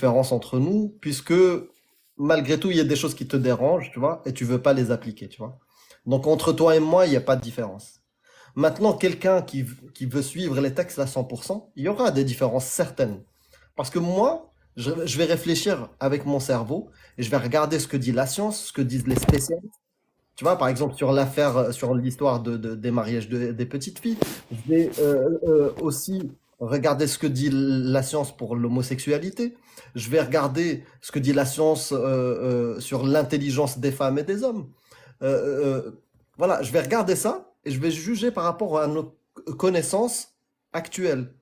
différence entre nous, puisque malgré tout, il y a des choses qui te dérangent, tu vois, et tu veux pas les appliquer, tu vois. Donc entre toi et moi, il n'y a pas de différence. Maintenant, quelqu'un qui veut suivre les textes à 100%, il y aura des différences certaines. Parce que moi, je vais réfléchir avec mon cerveau et je vais regarder ce que dit la science, ce que disent les spécialistes. Tu vois, par exemple, sur l'affaire, sur l'histoire des mariages des petites filles, je vais aussi regarder ce que dit la science pour l'homosexualité. Je vais regarder ce que dit la science sur l'intelligence des femmes et des hommes. Voilà, je vais regarder ça et je vais juger par rapport à nos connaissances actuelles.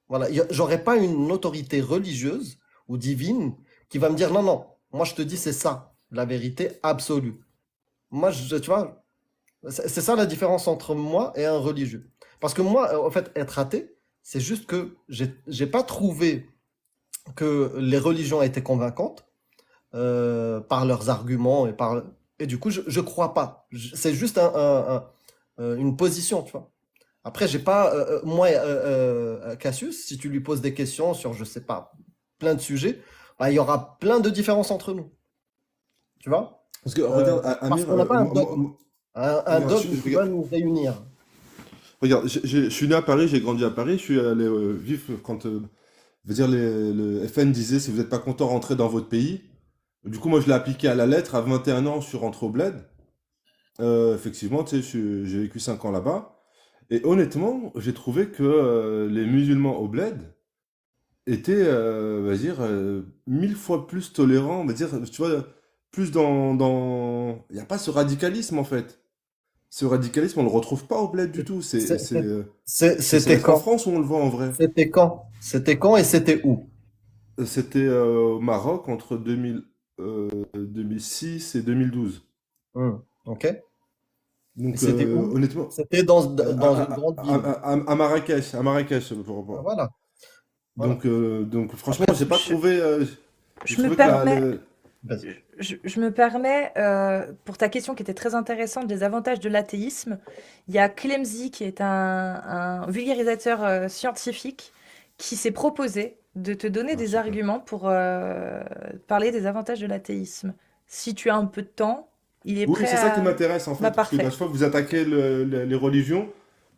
Voilà, j'aurai pas une autorité religieuse ou divine qui va me dire non, non, moi je te dis c'est ça, la vérité absolue. Moi, tu vois, c'est ça la différence entre moi et un religieux. Parce que moi, en fait, être athée, c'est juste que j'ai pas trouvé que les religions étaient convaincantes par leurs arguments et du coup, je crois pas. C'est juste une position, tu vois. Après, j'ai pas moi Cassius, si tu lui poses des questions sur je sais pas plein de sujets, bah, il y aura plein de différences entre nous, tu vois. Parce que Euh, regarde, Parce Amir, qu'on n'a pas un dogme. Un regarde, dogme qui regarde, doit nous réunir. regarde, je suis né à Paris, j'ai grandi à Paris, je suis allé vivre quand, veut dire, le FN disait si vous n'êtes pas content, rentrez dans votre pays. Du coup, moi, je l'ai appliqué à la lettre. À 21 ans, je suis rentré au bled. Effectivement, tu sais, j'ai vécu 5 ans là-bas. Et honnêtement, j'ai trouvé que les musulmans au bled étaient, on va dire, 1000 fois plus tolérants. On va dire, tu vois, plus Il n'y a pas ce radicalisme, en fait. Ce radicalisme, on le retrouve pas au bled du tout. C'est- c'est- C'est C'était seulement qu'en quand? France où on le voit en vrai. C'était quand? C'était quand et c'était où? C'était au Maroc entre 2006 et 2012. Ok. Et Donc, c'était où? honnêtement, C'était dans une grande ville. à Marrakech, Voilà. Voilà. donc franchement, Après, j'ai pas Je, trouvé, j'ai je me trouvé que permets, vas-y. je me permets pour ta question qui était très intéressante, des avantages de l'athéisme. Il y a Clemzy, qui est un vulgarisateur scientifique, qui s'est proposé de te donner Ah, des super. arguments pour parler des avantages de l'athéisme. Si tu as un peu de temps, il est Oui, prêt c'est ça qui à... m'intéresse en Bah fait, parce que à parfait. chaque fois vous attaquez les religions,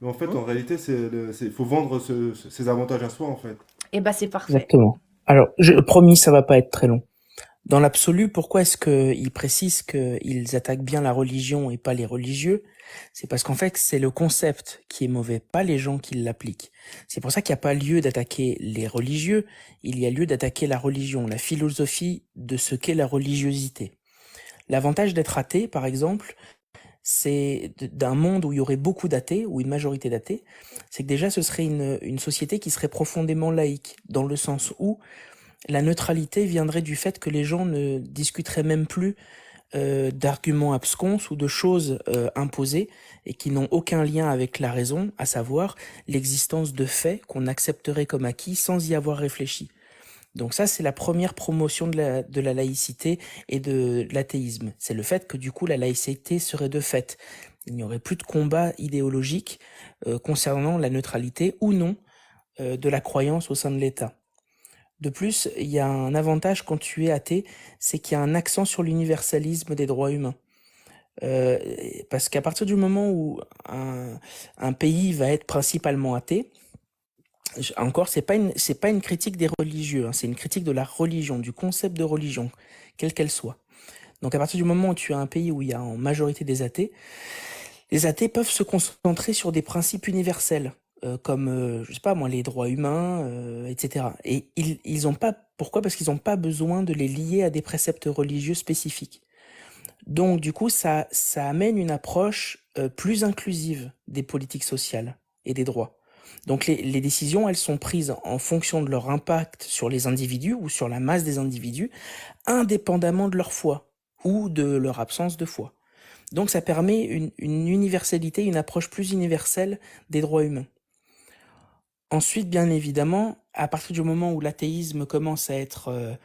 mais en fait, Hum. en réalité, il faut vendre ces avantages à soi en fait. Eh bah c'est parfait. Exactement. Alors, promis, ça va pas être très long. Dans l'absolu, pourquoi est-ce qu'ils précisent qu'ils attaquent bien la religion et pas les religieux? C'est parce qu'en fait, c'est le concept qui est mauvais, pas les gens qui l'appliquent. C'est pour ça qu'il n'y a pas lieu d'attaquer les religieux, il y a lieu d'attaquer la religion, la philosophie de ce qu'est la religiosité. L'avantage d'être athée, par exemple, c'est d'un monde où il y aurait beaucoup d'athées, ou une majorité d'athées, c'est que déjà ce serait une société qui serait profondément laïque, dans le sens où la neutralité viendrait du fait que les gens ne discuteraient même plus d'arguments absconses ou de choses imposées et qui n'ont aucun lien avec la raison, à savoir l'existence de faits qu'on accepterait comme acquis sans y avoir réfléchi. Donc ça, c'est la première promotion de la laïcité et de l'athéisme. C'est le fait que du coup, la laïcité serait de fait. Il n'y aurait plus de combat idéologique concernant la neutralité ou non de la croyance au sein de l'État. De plus, il y a un avantage quand tu es athée, c'est qu'il y a un accent sur l'universalisme des droits humains. Euh, Parce qu'à partir du moment où un pays va être principalement athée, encore, c'est pas une critique des religieux, hein, c'est une critique de la religion, du concept de religion, quelle qu'elle soit. Donc à partir du moment où tu as un pays où il y a en majorité des athées, les athées peuvent se concentrer sur des principes universels, comme, je sais pas moi, les droits humains, etc. Et ils ont pas, pourquoi? Parce qu'ils n'ont pas besoin de les lier à des préceptes religieux spécifiques. Donc du coup, ça amène une approche plus inclusive des politiques sociales et des droits. Donc les décisions, elles sont prises en fonction de leur impact sur les individus ou sur la masse des individus, indépendamment de leur foi ou de leur absence de foi. Donc ça permet une universalité, une approche plus universelle des droits humains. Ensuite, bien évidemment, à partir du moment où l'athéisme commence à être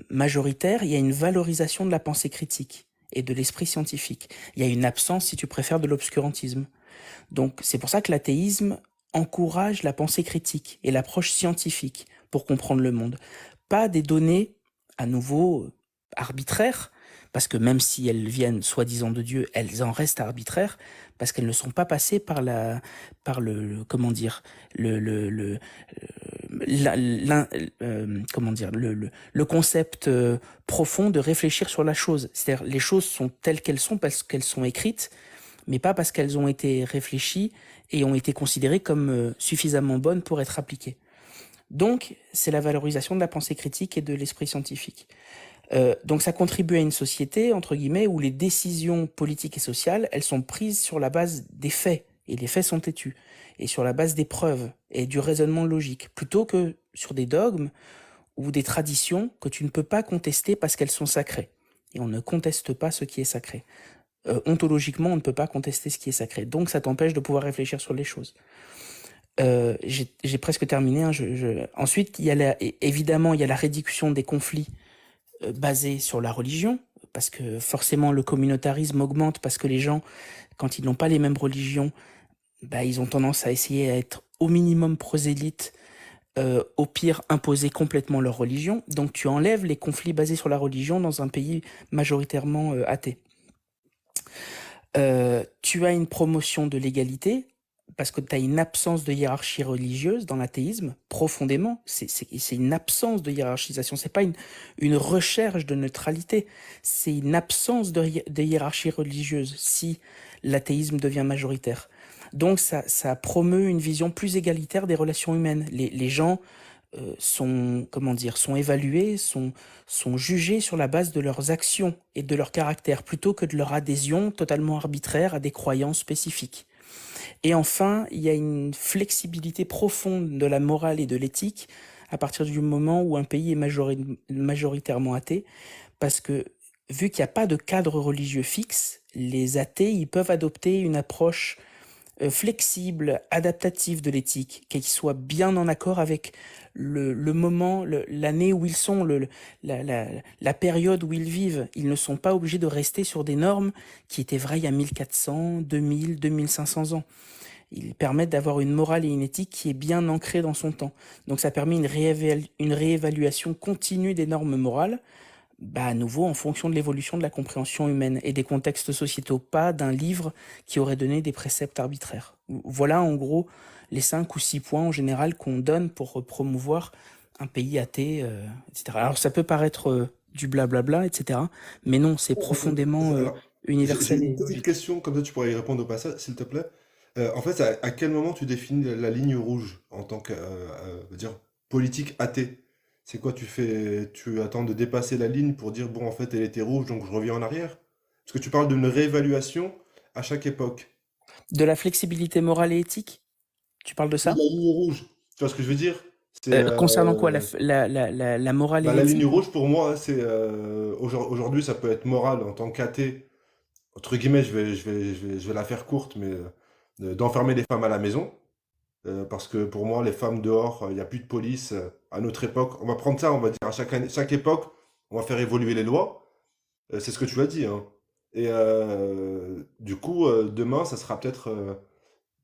majoritaire, il y a une valorisation de la pensée critique et de l'esprit scientifique. Il y a une absence, si tu préfères, de l'obscurantisme. Donc c'est pour ça que l'athéisme encourage la pensée critique et l'approche scientifique pour comprendre le monde. pas des données, à nouveau, arbitraires, parce que même si elles viennent soi-disant de Dieu, elles en restent arbitraires, parce qu'elles ne sont pas passées par comment dire, comment dire, le concept profond de réfléchir sur la chose. C'est-à-dire, les choses sont telles qu'elles sont parce qu'elles sont écrites, mais pas parce qu'elles ont été réfléchies et ont été considérées comme suffisamment bonnes pour être appliquées. Donc, c'est la valorisation de la pensée critique et de l'esprit scientifique. Donc, ça contribue à une société, entre guillemets, où les décisions politiques et sociales, elles sont prises sur la base des faits, et les faits sont têtus, et sur la base des preuves et du raisonnement logique, plutôt que sur des dogmes ou des traditions que tu ne peux pas contester parce qu'elles sont sacrées. Et on ne conteste pas ce qui est sacré. Ontologiquement, on ne peut pas contester ce qui est sacré. Donc, ça t'empêche de pouvoir réfléchir sur les choses. J'ai presque terminé. Hein, Ensuite, évidemment, il y a la réduction des conflits basés sur la religion, parce que forcément, le communautarisme augmente, parce que les gens, quand ils n'ont pas les mêmes religions, bah, ils ont tendance à essayer à être au minimum prosélytes, au pire imposer complètement leur religion. Donc, tu enlèves les conflits basés sur la religion dans un pays majoritairement athée. Tu as une promotion de l'égalité parce que tu as une absence de hiérarchie religieuse dans l'athéisme, profondément. C'est une absence de hiérarchisation. C'est pas une recherche de neutralité. C'est une absence de hiérarchie religieuse si l'athéisme devient majoritaire. Donc ça promeut une vision plus égalitaire des relations humaines. Les gens sont évalués, sont jugés sur la base de leurs actions et de leur caractère, plutôt que de leur adhésion totalement arbitraire à des croyances spécifiques. Et enfin, il y a une flexibilité profonde de la morale et de l'éthique à partir du moment où un pays est majoritairement athée, parce que vu qu'il n'y a pas de cadre religieux fixe, les athées ils peuvent adopter une approche flexible, adaptative de l'éthique, qui soit bien en accord avec le moment, l'année où ils sont, la période où ils vivent. Ils ne sont pas obligés de rester sur des normes qui étaient vraies il y a 1400, 2000, 2500 ans. Ils permettent d'avoir une morale et une éthique qui est bien ancrée dans son temps. Donc ça permet une réévaluation continue des normes morales, à nouveau en fonction de l'évolution de la compréhension humaine et des contextes sociétaux, pas d'un livre qui aurait donné des préceptes arbitraires. Voilà en gros les 5 ou 6 points en général qu'on donne pour promouvoir un pays athée, etc. Alors ça peut paraître du blablabla, etc. Mais non, c'est profondément Alors, j'ai universel et une petite logique. question, comme ça tu pourrais y répondre au passage, s'il te plaît. En fait, à quel moment tu définis la ligne rouge en tant que dire, politique athée? C'est quoi, tu attends de dépasser la ligne pour dire, bon, en fait, elle était rouge, donc je reviens en arrière? Parce que tu parles d'une réévaluation à chaque époque. De la flexibilité morale et éthique, tu parles de Oui, ça? la ligne rouge. Tu vois ce que je veux dire? C'est Concernant quoi, la morale et la ligne l'éthique? rouge pour moi, c'est aujourd'hui, ça peut être moral en tant qu'athée. Entre guillemets, je vais la faire courte, mais d'enfermer les femmes à la maison. Parce que pour moi, les femmes dehors, il n'y a plus de police. À notre époque, on va prendre ça, on va dire à chaque époque, on va faire évoluer les lois. C'est ce que tu as dit, hein. Et du coup, demain, ça sera peut-être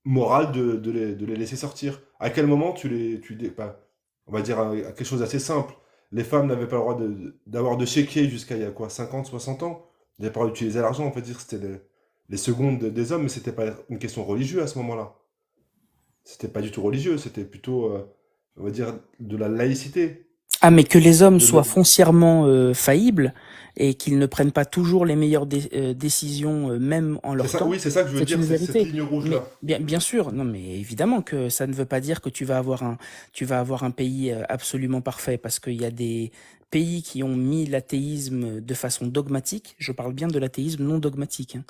moral de les laisser sortir. À quel moment bah, on va dire quelque chose d'assez simple. Les femmes n'avaient pas le droit d'avoir de chéquier jusqu'à il y a quoi, 50, 60 ans. Ils n'avaient pas le droit d'utiliser l'argent, on peut dire que c'était les secondes des hommes, mais c'était pas une question religieuse à ce moment-là. C'était pas du tout religieux, c'était plutôt, on va dire, de la laïcité. Ah, mais que les hommes De soient le- foncièrement faillibles et qu'ils ne prennent pas toujours les meilleures décisions, même en C'est leur ça, temps, oui, c'est ça que je veux c'est dire, une c'est cette vérité. ligne Mais rouge-là. bien sûr, non, mais évidemment que ça ne veut pas dire que tu vas avoir un pays absolument parfait, parce qu'il y a des pays qui ont mis l'athéisme de façon dogmatique. Je parle bien de l'athéisme non dogmatique, hein.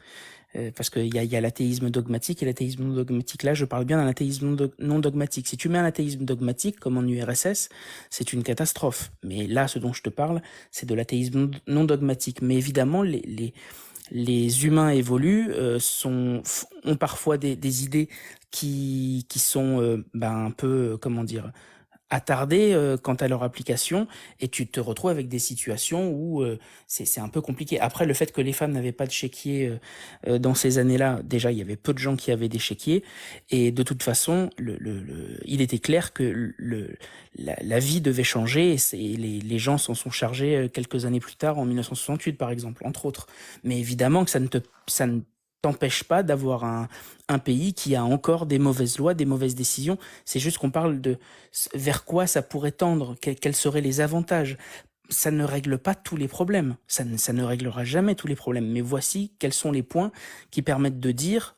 Parce qu'il y a l'athéisme dogmatique et l'athéisme non dogmatique. Là, je parle bien d'un athéisme non dogmatique. Si tu mets un athéisme dogmatique, comme en URSS, c'est une catastrophe. Mais là, ce dont je te parle, c'est de l'athéisme non dogmatique. Mais évidemment, les humains évoluent, ont parfois des idées qui sont un peu, comment dire, attardé quant à leur application, et tu te retrouves avec des situations où c'est un peu compliqué. Après, le fait que les femmes n'avaient pas de chéquier dans ces années-là, déjà, il y avait peu de gens qui avaient des chéquiers, et de toute façon, il était clair que la vie devait changer, et les gens s'en sont chargés quelques années plus tard, en 1968 par exemple, entre autres. Mais évidemment que ça ne t'empêche pas d'avoir un pays qui a encore des mauvaises lois, des mauvaises décisions. C'est juste qu'on parle de vers quoi ça pourrait tendre, quels seraient les avantages. Ça ne règle pas tous les problèmes, ça ne réglera jamais tous les problèmes, mais voici quels sont les points qui permettent de dire,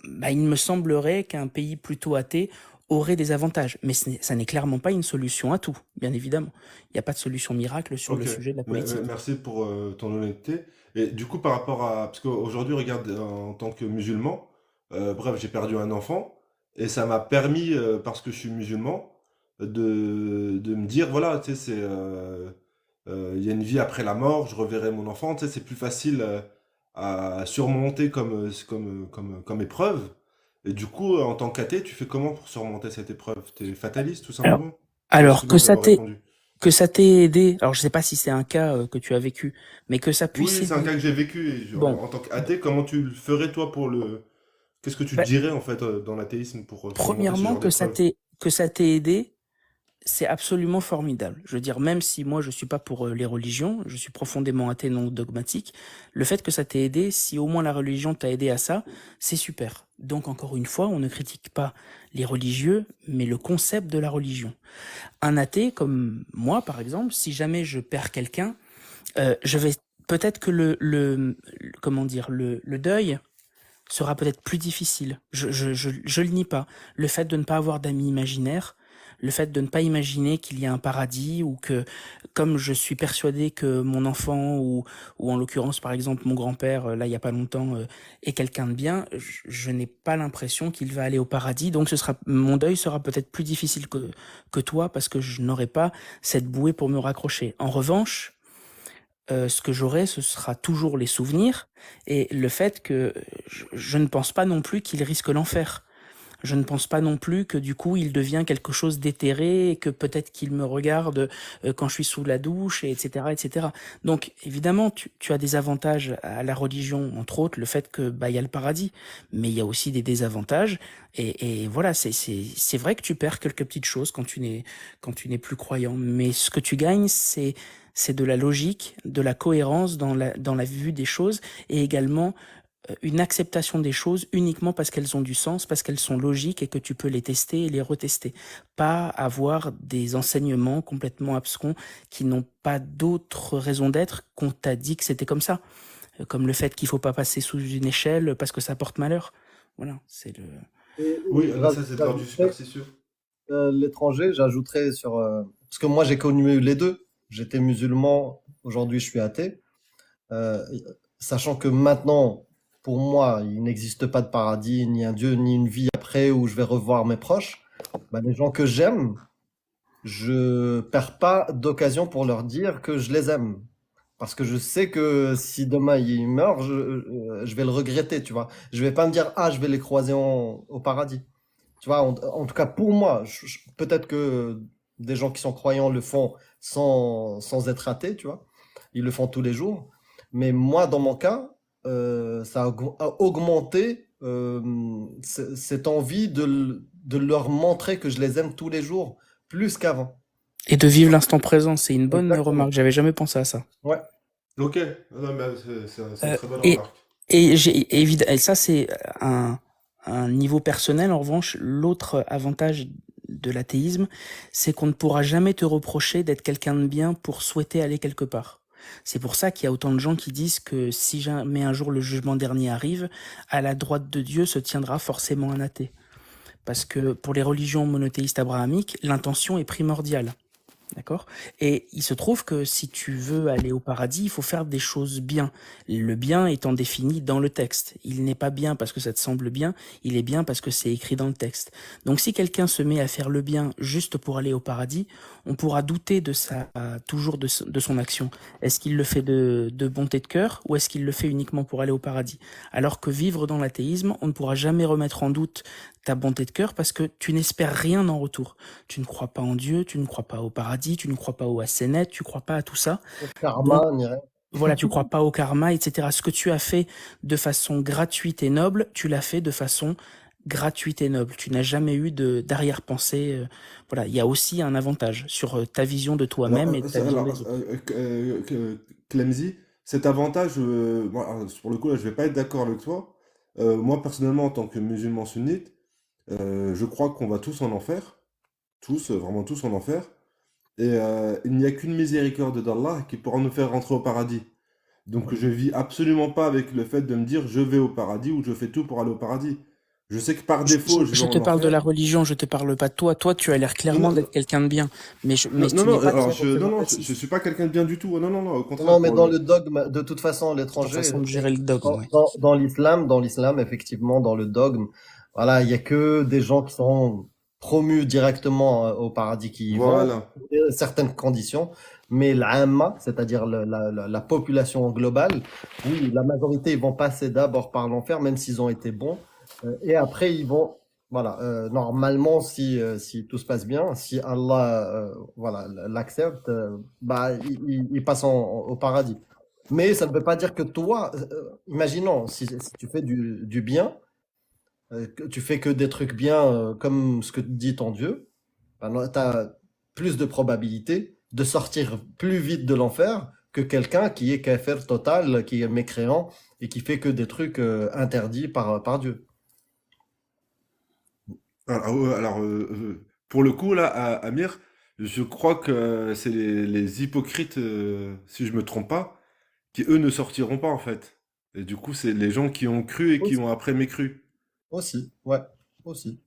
bah, il me semblerait qu'un pays plutôt athée aurait des avantages. Mais ça n'est clairement pas une solution à tout, bien évidemment. Il n'y a pas de solution miracle sur le Ok, sujet de la politique. merci pour ton honnêteté. Et du coup, par rapport à... Parce qu'aujourd'hui, regarde, en tant que musulman, bref, j'ai perdu un enfant, et ça m'a permis, parce que je suis musulman, de me dire, voilà, tu sais, il y a une vie après la mort, je reverrai mon enfant, tu sais, c'est plus facile à surmonter comme épreuve. Et du coup, en tant qu'athée, tu fais comment pour surmonter cette épreuve? T'es fataliste, tout Alors, simplement? alors Excuse-moi de t'avoir répondu. que ça t'ait aidé, alors je sais pas si c'est un cas que tu as vécu, mais que ça puisse Oui, c'est un cas aider. que j'ai vécu. Et Bon, en tant qu'athée, comment tu le ferais toi pour le... Qu'est-ce que tu bah, dirais en fait dans l'athéisme pour surmonter ce premièrement, genre d'épreuve? que ça t'ait aidé, c'est absolument formidable. Je veux dire, même si moi je suis pas pour les religions, je suis profondément athée non dogmatique, le fait que ça t'ait aidé, si au moins la religion t'a aidé à ça, c'est super. Donc encore une fois, on ne critique pas les religieux, mais le concept de la religion. Un athée comme moi, par exemple, si jamais je perds quelqu'un, je vais peut-être que comment dire, le deuil sera peut-être plus difficile. Je le nie pas. Le fait de ne pas avoir d'amis imaginaires, le fait de ne pas imaginer qu'il y a un paradis ou que, comme je suis persuadé que mon enfant ou en l'occurrence par exemple mon grand-père, là il y a pas longtemps, est quelqu'un de bien, je n'ai pas l'impression qu'il va aller au paradis. Donc mon deuil sera peut-être plus difficile que toi parce que je n'aurai pas cette bouée pour me raccrocher. En revanche, ce que j'aurai, ce sera toujours les souvenirs et le fait que je ne pense pas non plus qu'il risque l'enfer. Je ne pense pas non plus que du coup il devient quelque chose d'éthéré et que peut-être qu'il me regarde quand je suis sous la douche, et etc., etc. Donc évidemment, tu as des avantages à la religion, entre autres le fait que bah il y a le paradis, mais il y a aussi des désavantages et voilà, c'est vrai que tu perds quelques petites choses quand tu n'es plus croyant, mais ce que tu gagnes c'est de la logique, de la cohérence dans la vue des choses et également une acceptation des choses uniquement parce qu'elles ont du sens, parce qu'elles sont logiques et que tu peux les tester et les retester. Pas avoir des enseignements complètement abscons qui n'ont pas d'autre raison d'être qu'on t'a dit que c'était comme ça. Comme le fait qu'il faut pas passer sous une échelle parce que ça porte malheur. Voilà, c'est le... Oui, Et là ça c'est de l'ordre du j'ajouterais, superstitieux. l'étranger, j'ajouterais sur... parce que moi j'ai connu les deux. J'étais musulman, aujourd'hui je suis athée. Euh, Sachant que maintenant, pour moi, il n'existe pas de paradis, ni un Dieu, ni une vie après où je vais revoir mes proches. Bah, les gens que j'aime, je perds pas d'occasion pour leur dire que je les aime. Parce que je sais que si demain ils meurent, je vais le regretter, tu vois. Je vais pas me dire, ah, je vais les croiser au paradis. Tu vois, en tout cas pour moi, peut-être que des gens qui sont croyants le font sans être athées, tu vois. Ils le font tous les jours. Mais moi, dans mon cas, ça a augmenté cette envie de leur montrer que je les aime tous les jours, plus qu'avant. Et de vivre l'instant présent, c'est une bonne remarque. Exactement. J'avais jamais pensé à ça. Ouais. Ok, non, mais c'est une Euh, très bonne et remarque. et ça, c'est un niveau personnel. En revanche, l'autre avantage de l'athéisme, c'est qu'on ne pourra jamais te reprocher d'être quelqu'un de bien pour souhaiter aller quelque part. C'est pour ça qu'il y a autant de gens qui disent que si jamais un jour le jugement dernier arrive, à la droite de Dieu se tiendra forcément un athée. Parce que pour les religions monothéistes abrahamiques, l'intention est primordiale. D'accord? Et il se trouve que si tu veux aller au paradis, il faut faire des choses bien. Le bien étant défini dans le texte. Il n'est pas bien parce que ça te semble bien, il est bien parce que c'est écrit dans le texte. Donc si quelqu'un se met à faire le bien juste pour aller au paradis, on pourra douter toujours de son action. Est-ce qu'il le fait de bonté de cœur ou est-ce qu'il le fait uniquement pour aller au paradis? Alors que vivre dans l'athéisme, on ne pourra jamais remettre en doute ta bonté de cœur parce que tu n'espères rien en retour. Tu ne crois pas en Dieu, tu ne crois pas au paradis, tu ne crois pas au Assénet, tu ne crois pas à tout ça. Au Donc, karma, ni rien. voilà, tu ne crois pas au karma, etc. Ce que tu as fait de façon gratuite et noble, tu l'as fait de façon gratuite et noble. Tu n'as jamais eu d'arrière-pensée. Voilà, il y a aussi un avantage sur ta vision de Alors, toi-même et de ta vision des autres. Clemzy, cet avantage, moi, pour le coup, là, je vais pas être d'accord avec toi. Moi, personnellement, en tant que musulman sunnite, je crois qu'on va tous en enfer. Tous, vraiment tous en enfer. Et il n'y a qu'une miséricorde d'Allah qui pourra nous faire rentrer au paradis. Donc je vis absolument pas avec le fait de me dire je vais au paradis ou je fais tout pour aller au paradis. Je sais que par défaut, je vais Je en te parle de la enfer. religion, je te parle pas de toi. Toi, tu as l'air Non, clairement d'être quelqu'un de bien, mais non, tu n'es non, pas alors très non, représentatif. je suis pas quelqu'un de bien du tout. Oh, non, non, non, au Non, contraire, mais pour dans le... le dogme, de toute façon, C'est ta l'étranger, façon de gérer le dogme, ouais. dans l'islam, effectivement, dans le dogme, voilà, il y a que des gens qui sont promus directement au paradis qui y vont, Voilà. certaines conditions, mais l'amma, c'est-à-dire la population globale, oui, la majorité, ils vont passer d'abord par l'enfer, même s'ils ont été bons, et après, ils vont, voilà, normalement, si tout se passe bien, si Allah, voilà, l'accepte, bah, il passe au paradis. Mais ça ne veut pas dire que toi, imaginons, si tu fais du bien, que tu fais que des trucs bien comme ce que dit ton Dieu, tu as plus de probabilité de sortir plus vite de l'enfer que quelqu'un qui est kafir total, qui est mécréant et qui fait que des trucs interdits par Dieu. Alors, pour le coup, là, Amir, je crois que c'est les hypocrites, si je me trompe pas, qui eux ne sortiront pas en fait. Et du coup, c'est les gens qui ont cru et qui Aussi, ont après mécru. aussi, ouais, aussi.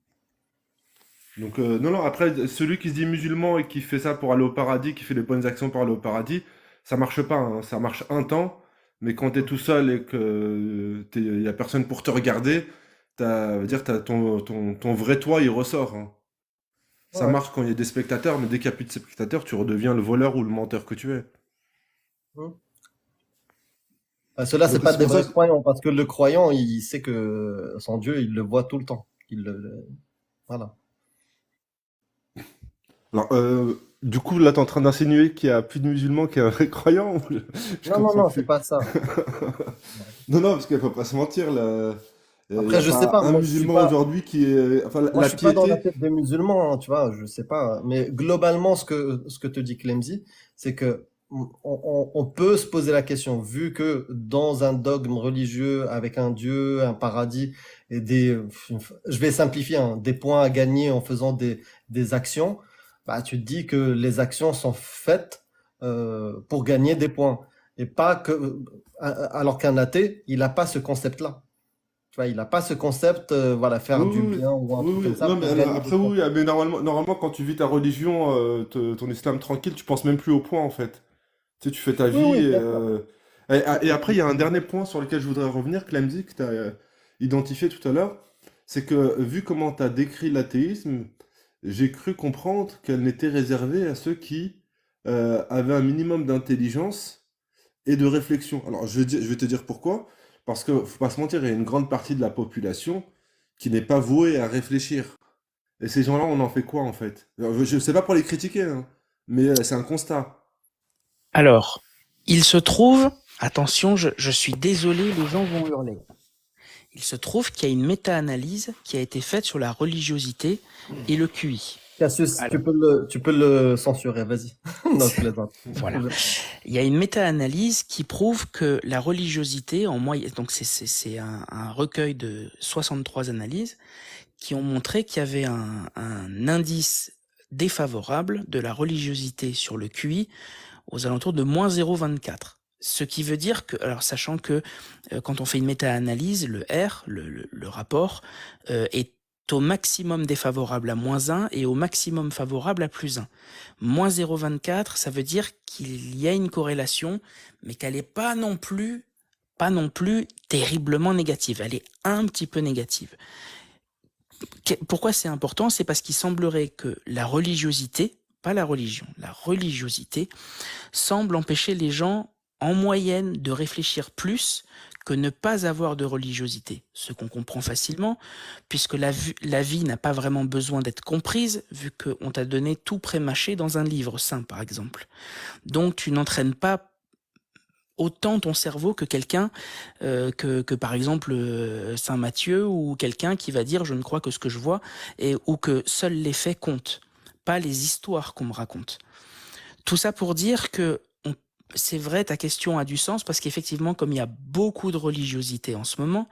Donc, non, non, après, celui qui se dit musulman et qui fait ça pour aller au paradis, qui fait les bonnes actions pour aller au paradis, ça marche pas, hein. Ça marche un temps, mais quand t'es tout seul et que y a personne pour te regarder, t'as ton vrai toi, il ressort, hein. Ouais, Ça ouais. marche quand il y a des spectateurs, mais dès qu'il n'y a plus de spectateurs, tu redeviens le voleur ou le menteur que tu es. Hmm. Ceux-là, c'est Donc, pas c'est des pour ça vrais que... croyants, parce que le croyant, il sait que son Dieu, il le voit tout le temps. Voilà. Alors, du coup, là, t'es en train d'insinuer qu'il y a plus de musulmans qu'il y a un vrai croyant ou je Non, non, comprends non, c'est plus. pas ça. Non, non, parce qu'il faut pas se mentir, là. Il n'y Après, a je sais pas pas, un musulman aujourd'hui qui est... Enfin, moi, la je suis pas dans la piété... tête des musulmans, hein, tu vois, je sais pas. Mais globalement, ce que te dit Clemzy, c'est que on peut se poser la question, vu que dans un dogme religieux avec un Dieu, un paradis et je vais simplifier, hein, des points à gagner en faisant des actions, bah, tu te dis que les actions sont faites pour gagner des points et pas que, alors qu'un athée, il n'a pas ce concept-là. Tu vois, il n'a pas ce concept, voilà, faire Oui, du oui, bien ou un oui, truc oui, comme oui. ça Non, mais pour gagner des après, points. oui, mais normalement, quand tu vis ta religion, ton islam tranquille, tu penses même plus au point, en fait. Tu sais, tu fais ta Oui, vie oui, et, bien sûr. et après, il y a un dernier point sur lequel je voudrais revenir, Clemzy, que tu as identifié tout à l'heure. C'est que, vu comment tu as décrit l'athéisme, j'ai cru comprendre qu'elle n'était réservée à ceux qui avaient un minimum d'intelligence et de réflexion. Alors, je vais te dire pourquoi. Parce que, faut pas se mentir, il y a une grande partie de la population qui n'est pas vouée à réfléchir. Et ces gens-là, on en fait quoi, en fait? Alors, je sais pas pour les critiquer, hein, mais c'est un constat. Alors, il se trouve, attention, je suis désolé, les gens vont hurler. Il se trouve qu'il y a une méta-analyse qui a été faite sur la religiosité et le QI. Cassius, Alors, tu peux le censurer, vas-y. Non, je plaisante. voilà. Il y a une méta-analyse qui prouve que la religiosité, en moyenne, donc c'est un recueil de 63 analyses qui ont montré qu'il y avait un indice défavorable de la religiosité sur le QI aux alentours de moins 0,24. Ce qui veut dire que, alors sachant que quand on fait une méta-analyse, le R, le rapport, est au maximum défavorable à -1 et au maximum favorable à +1. Moins 0,24, ça veut dire qu'il y a une corrélation, mais qu'elle n'est pas non plus terriblement négative. Elle est un petit peu négative. Pourquoi c'est important? C'est parce qu'il semblerait que la religiosité, pas la religion, la religiosité semble empêcher les gens en moyenne de réfléchir plus que ne pas avoir de religiosité. Ce qu'on comprend facilement, puisque la vie n'a pas vraiment besoin d'être comprise, vu qu'on t'a donné tout prémâché dans un livre saint, par exemple. Donc tu n'entraînes pas autant ton cerveau que quelqu'un, que par exemple Saint Matthieu, ou quelqu'un qui va dire « je ne crois que ce que je vois », ou que seuls les faits comptent, pas les histoires qu'on me raconte. Tout ça pour dire que c'est vrai, ta question a du sens, parce qu'effectivement, comme il y a beaucoup de religiosité en ce moment,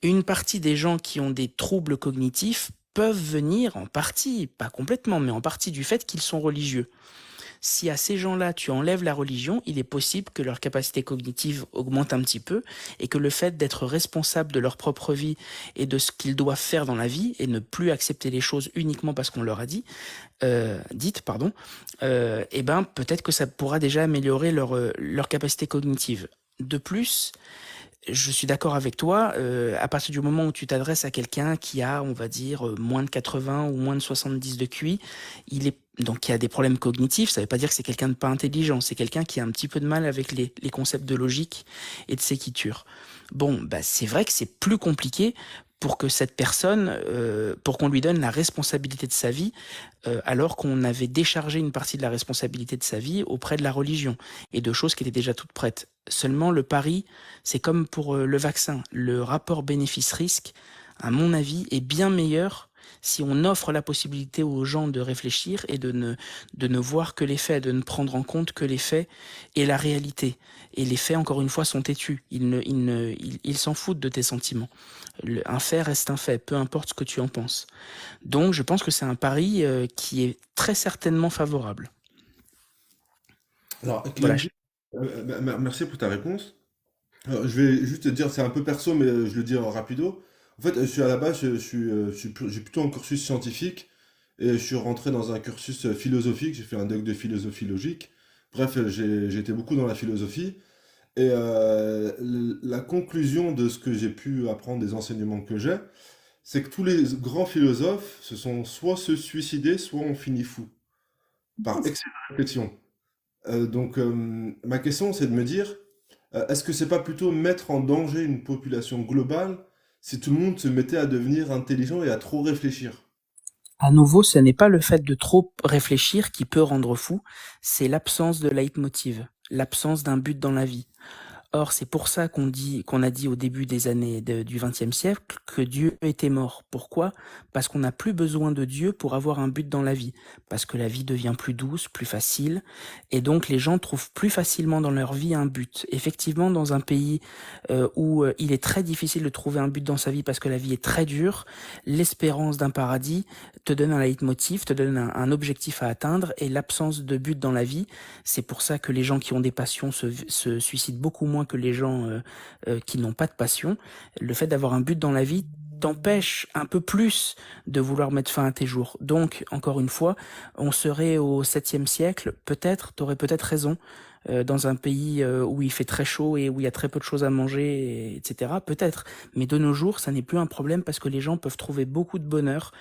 une partie des gens qui ont des troubles cognitifs peuvent venir en partie, pas complètement, mais en partie du fait qu'ils sont religieux. Si à ces gens-là, tu enlèves la religion, il est possible que leur capacité cognitive augmente un petit peu et que le fait d'être responsable de leur propre vie et de ce qu'ils doivent faire dans la vie et ne plus accepter les choses uniquement parce qu'on leur a eh ben, peut-être que ça pourra déjà améliorer leur capacité cognitive. De plus, je suis d'accord avec toi, à partir du moment où tu t'adresses à quelqu'un qui a, on va dire, moins de 80 ou moins de 70 de QI, donc qui a des problèmes cognitifs, ça ne veut pas dire que c'est quelqu'un de pas intelligent, c'est quelqu'un qui a un petit peu de mal avec les concepts de logique et de séquiture. Bon, bah c'est vrai que c'est plus compliqué pour que cette personne, pour qu'on lui donne la responsabilité de sa vie, alors qu'on avait déchargé une partie de la responsabilité de sa vie auprès de la religion et de choses qui étaient déjà toutes prêtes. Seulement, le pari, c'est comme pour le vaccin. Le rapport bénéfice-risque, à mon avis, est bien meilleur si on offre la possibilité aux gens de réfléchir et de ne voir que les faits, de ne prendre en compte que les faits et la réalité. Et les faits, encore une fois, sont têtus. Ils s'en foutent de tes sentiments. Un fait reste un fait, peu importe ce que tu en penses. Donc, je pense que c'est un pari qui est très certainement favorable. Alors, Voilà. Clemzy, merci pour ta réponse. Alors, je vais juste te dire, c'est un peu perso, mais je le dis en rapido. En fait, je suis à la base, j'ai plutôt un cursus scientifique et je suis rentré dans un cursus philosophique. J'ai fait un doc de philosophie logique. Bref, j'ai été beaucoup dans la philosophie. Et la conclusion de ce que j'ai pu apprendre des enseignements que j'ai, c'est que tous les grands philosophes se sont soit se suicider, soit ont fini fou, par excès de réflexion. Donc, ma question, c'est de me dire, est-ce que c'est pas plutôt mettre en danger une population globale si tout le monde se mettait à devenir intelligent et à trop réfléchir? À nouveau, ce n'est pas le fait de trop réfléchir qui peut rendre fou, c'est l'absence de leitmotiv, l'absence d'un but dans la vie. Or, c'est pour ça qu'on a dit au début des années du XXe siècle que Dieu était mort. Pourquoi? Parce qu'on n'a plus besoin de Dieu pour avoir un but dans la vie. Parce que la vie devient plus douce, plus facile, et donc les gens trouvent plus facilement dans leur vie un but. Effectivement, dans un pays où il est très difficile de trouver un but dans sa vie parce que la vie est très dure, l'espérance d'un paradis te donne un leitmotiv, te donne un objectif à atteindre, et l'absence de but dans la vie, c'est pour ça que les gens qui ont des passions se suicident beaucoup moins que les gens qui n'ont pas de passion. Le fait d'avoir un but dans la vie t'empêche un peu plus de vouloir mettre fin à tes jours. Donc, encore une fois, on serait au 7e siècle, t'aurais peut-être raison, dans un pays où il fait très chaud et où il y a très peu de choses à manger, etc. Peut-être. Mais de nos jours, ça n'est plus un problème parce que les gens peuvent trouver beaucoup de bonheur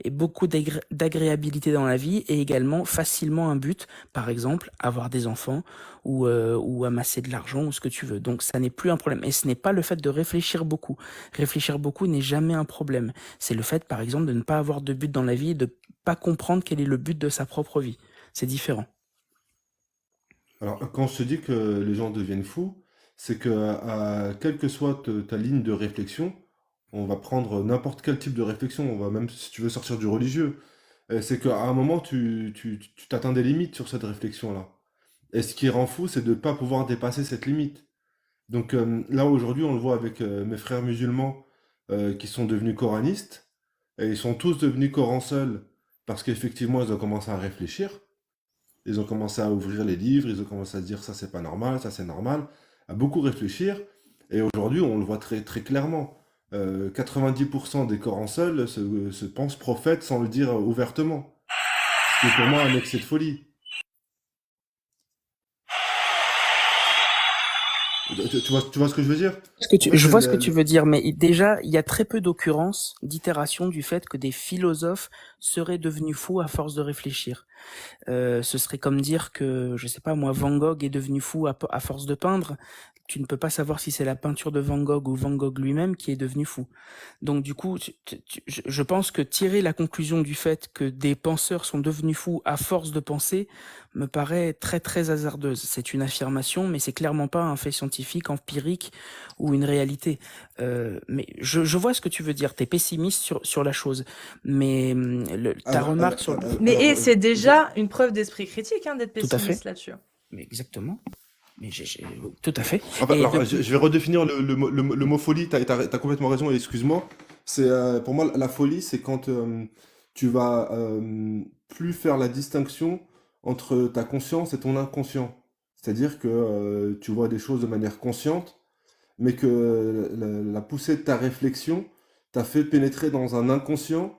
et beaucoup d'agréabilité dans la vie, et également facilement un but, par exemple, avoir des enfants ou amasser de l'argent ou ce que tu veux. Donc ça n'est plus un problème. Et ce n'est pas le fait de réfléchir beaucoup. Réfléchir beaucoup n'est jamais un problème. C'est le fait, par exemple, de ne pas avoir de but dans la vie et de pas comprendre quel est le but de sa propre vie. C'est différent. Alors, quand je te dis que les gens deviennent fous, c'est que quelle que soit ta ligne de réflexion, on va prendre n'importe quel type de réflexion, on va même, si tu veux sortir du religieux, c'est qu'à un moment, tu t'atteins des limites sur cette réflexion-là. Et ce qui rend fou, c'est de ne pas pouvoir dépasser cette limite. Donc là, aujourd'hui, on le voit avec mes frères musulmans qui sont devenus coranistes, et ils sont tous devenus Coran seuls, parce qu'effectivement, ils ont commencé à réfléchir. Ils ont commencé à ouvrir les livres, ils ont commencé à se dire ça c'est pas normal, ça c'est normal, à beaucoup réfléchir. Et aujourd'hui, on le voit très très clairement. 90% des corps en seul se pensent prophètes sans le dire ouvertement. Ce qui est pour moi un excès de folie. Tu vois ce que je veux dire? En fait, Je vois ce que tu veux dire, mais déjà, il y a très peu d'occurrences, d'itérations du fait que des philosophes seraient devenus fous à force de réfléchir. Ce serait comme dire que, je sais pas moi, Van Gogh est devenu fou à force de peindre. Tu ne peux pas savoir si c'est la peinture de Van Gogh ou Van Gogh lui-même qui est devenu fou. Donc du coup, je pense que tirer la conclusion du fait que des penseurs sont devenus fous à force de penser me paraît très très hasardeuse. C'est une affirmation, mais c'est clairement pas un fait scientifique, empirique ou une réalité. Mais je vois ce que tu veux dire. T'es pessimiste sur la chose, mais ta Alors, remarque sur Mais c'est déjà une preuve d'esprit critique hein, d'être Tout à fait. pessimiste là-dessus. Mais exactement. Mais tout à fait. enfin, Et alors, je vais redéfinir le mot folie. T'as complètement raison, et excuse-moi. C'est pour moi la folie, c'est quand tu vas plus faire la distinction entre ta conscience et ton inconscient. C'est-à-dire que tu vois des choses de manière consciente, mais que la poussée de ta réflexion t'a fait pénétrer dans un inconscient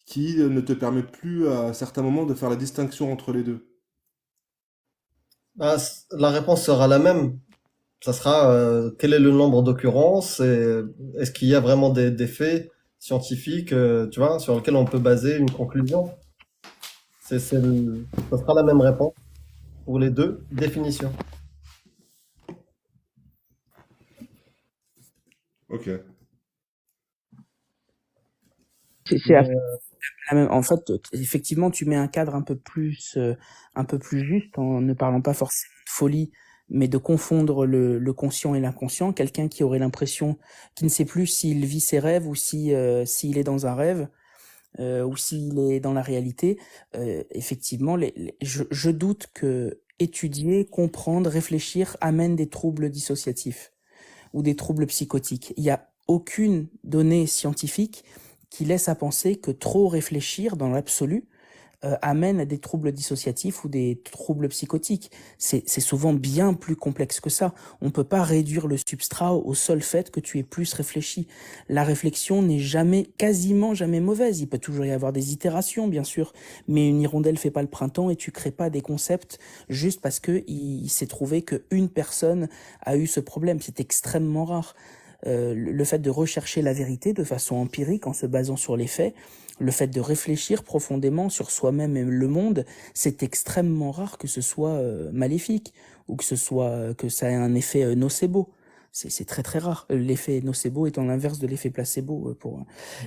qui ne te permet plus à certains moments de faire la distinction entre les deux. Ah, la réponse sera la même. Ça sera quel est le nombre d'occurrences et est-ce qu'il y a vraiment des faits scientifiques, tu vois, sur lesquels on peut baser une conclusion? Ça sera la même réponse pour les deux définitions. Ok. c'est Mais, en fait, effectivement, tu mets un cadre un peu plus juste en ne parlant pas forcément de folie, mais de confondre le conscient et l'inconscient. Quelqu'un qui aurait l'impression, qui ne sait plus s'il vit ses rêves ou s'il est dans un rêve. Ou s'il est dans la réalité, effectivement, je doute que étudier, comprendre, réfléchir amène des troubles dissociatifs ou des troubles psychotiques. Il n'y a aucune donnée scientifique qui laisse à penser que trop réfléchir dans l'absolu amène à des troubles dissociatifs ou des troubles psychotiques. C'est souvent bien plus complexe que ça. On peut pas réduire le substrat au seul fait que tu aies plus réfléchi. La réflexion n'est quasiment jamais mauvaise. Il peut toujours y avoir des itérations, bien sûr, mais une hirondelle fait pas le printemps et tu crées pas des concepts juste parce que il s'est trouvé qu'une personne a eu ce problème. C'est extrêmement rare. Le fait de rechercher la vérité de façon empirique en se basant sur les faits, le fait de réfléchir profondément sur soi-même et le monde, c'est extrêmement rare que ce soit maléfique ou que ça ait un effet nocebo. C'est très très rare. L'effet nocebo étant l'inverse de l'effet placebo.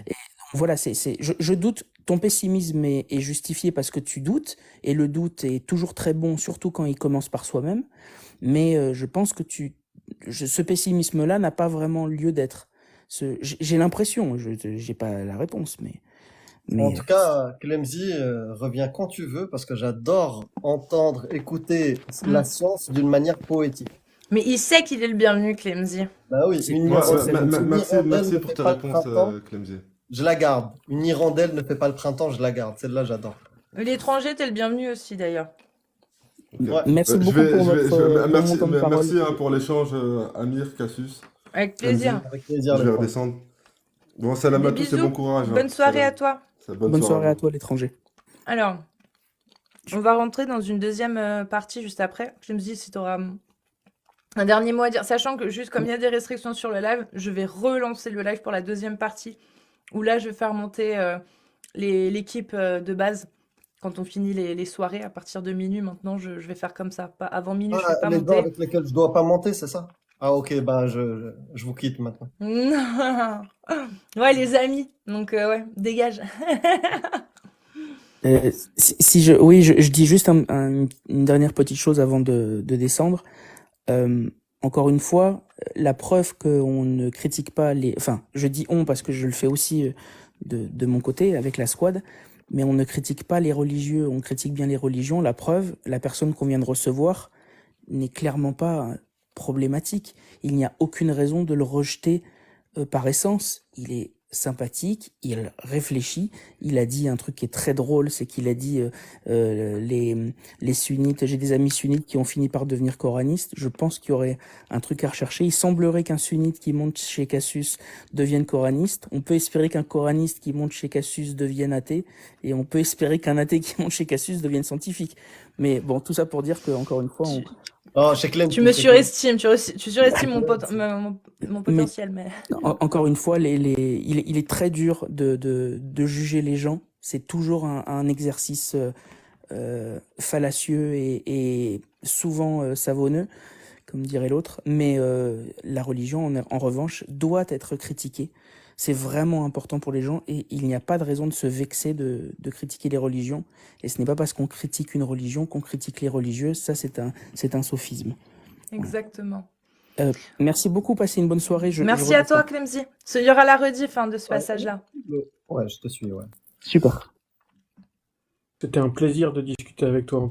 Et voilà, je doute. Ton pessimisme est justifié parce que tu doutes, et le doute est toujours très bon, surtout quand il commence par soi-même. Mais je pense que ce pessimisme-là n'a pas vraiment lieu d'être. J'ai l'impression, j'ai pas la réponse, en mais tout cas, Clemzy, reviens quand tu veux parce que j'adore entendre, écouter la science d'une manière poétique. Mais il sait qu'il est le bienvenu, Clemzy. Bah oui, C'est- une moi, c'est hirondelle, très une hirondelle Merci ne pour fait ta pas le réponse, printemps, Clemzy. je la garde. Une hirondelle ne fait pas le printemps, je la garde. Celle-là, j'adore. L'étranger, t'es le bienvenu aussi d'ailleurs. Ok. Ouais, Merci beaucoup pour pour Merci, mon temps de parole. merci pour l'échange, Amir, Cassius, Avec Clemzy. plaisir. avec plaisir, Je les vais frères. redescendre. Bon, salam Des à tous et bon bisous. courage. Bonne soirée Salam. à toi. Bonne Bonne soirée soirée à à vous. toi, l'étranger. Alors, on va rentrer dans une deuxième partie juste après. Clemzy, si tu auras un dernier mot à dire, sachant que juste comme il y a des restrictions sur le live, je vais relancer le live pour la deuxième partie, où là, je vais faire monter l'équipe de base. Quand on finit les soirées, à partir de minuit, maintenant, je vais faire comme ça. Pas, avant minuit, je ne Ah, fais pas les gens monter. avec lesquels je dois pas monter, c'est ça? Ah, ok, ben je vous quitte maintenant. Ouais, les amis. Donc, ouais, dégage. Oui, je dis juste une dernière petite chose avant de descendre. Encore une fois, la preuve qu'on ne critique pas enfin, je dis on parce que je le fais aussi de mon côté avec la squad, mais on ne critique pas les religieux, on critique bien les religions. La preuve, la personne qu'on vient de recevoir n'est clairement pas problématique. Il n'y a aucune raison de le rejeter par essence. Il est sympathique, il réfléchit. Il a dit un truc qui est très drôle, c'est qu'il a dit les sunnites, j'ai des amis sunnites qui ont fini par devenir coranistes. Je pense qu'il y aurait un truc à rechercher. Il semblerait qu'un sunnite qui monte chez Cassius devienne coraniste. On peut espérer qu'un coraniste qui monte chez Cassius devienne athée, et on peut espérer qu'un athée qui monte chez Cassius devienne scientifique. Mais bon, tout ça pour dire que, encore une fois, Oh, chez Clem, Tu me c'est cool. surestimes, tu surestimes mon potentiel, mais... Encore une fois, il est très dur de juger les gens. C'est toujours un exercice fallacieux et souvent savonneux, comme dirait l'autre. Mais la religion, en revanche, doit être critiquée. C'est vraiment important pour les gens et il n'y a pas de raison de se vexer de critiquer les religions. Et ce n'est pas parce qu'on critique une religion qu'on critique les religieux. Ça, c'est un sophisme. Exactement. Merci beaucoup, passez une bonne soirée. Merci à toi, Clemzy. Il y aura la rediff de ce passage-là. Ouais, je te suis, ouais. Super. C'était un plaisir de discuter avec toi.